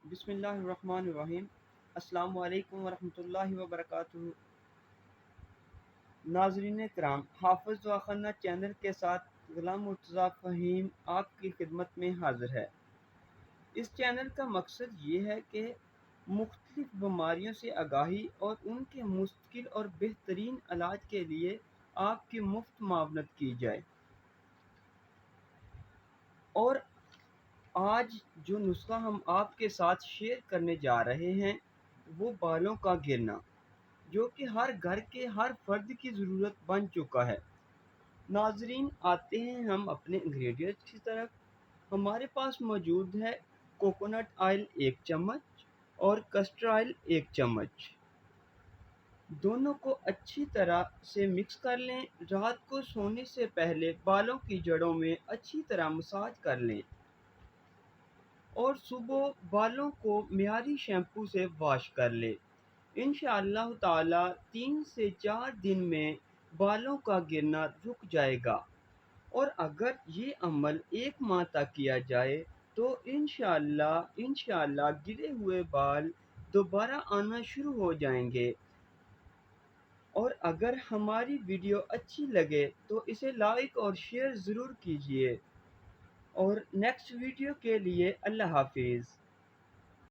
بسم اللہ الرحمن الرحیم۔ السلام علیکم ورحمۃ اللہ وبرکاتہ۔ ناظرین کرام، حافظ دعاخانہ چینل کے ساتھ غلام مرتضیٰ فہیم آپ کی خدمت میں حاضر ہے۔ اس چینل کا مقصد یہ ہے کہ مختلف بیماریوں سے آگاہی اور ان کے مستقل اور بہترین علاج کے لیے آپ کی مفت معاونت کی جائے۔ اور آج جو نسخہ ہم آپ کے ساتھ شیئر کرنے جا رہے ہیں وہ بالوں کا گرنا، جو کہ ہر گھر کے ہر فرد کی ضرورت بن چکا ہے۔ ناظرین، آتے ہیں ہم اپنے انگریڈینٹس کی طرف۔ ہمارے پاس موجود ہے کوکونٹ آئل 1 چمچ اور کسٹر آئل 1 چمچ۔ دونوں کو اچھی طرح سے مکس کر لیں۔ رات کو سونے سے پہلے بالوں کی جڑوں میں اچھی طرح مساج کر لیں اور صبح بالوں کو معیاری شیمپو سے واش کر لیں۔ انشاءاللہ تعالی 3 سے 4 دن میں بالوں کا گرنا رک جائے گا، اور اگر یہ عمل 1 ماہ تک کیا جائے تو انشاءاللہ گرے ہوئے بال دوبارہ آنا شروع ہو جائیں گے۔ اور اگر ہماری ویڈیو اچھی لگے تو اسے لائک اور شیئر ضرور کیجیے۔ اور نیکسٹ ویڈیو کے لیے اللہ حافظ۔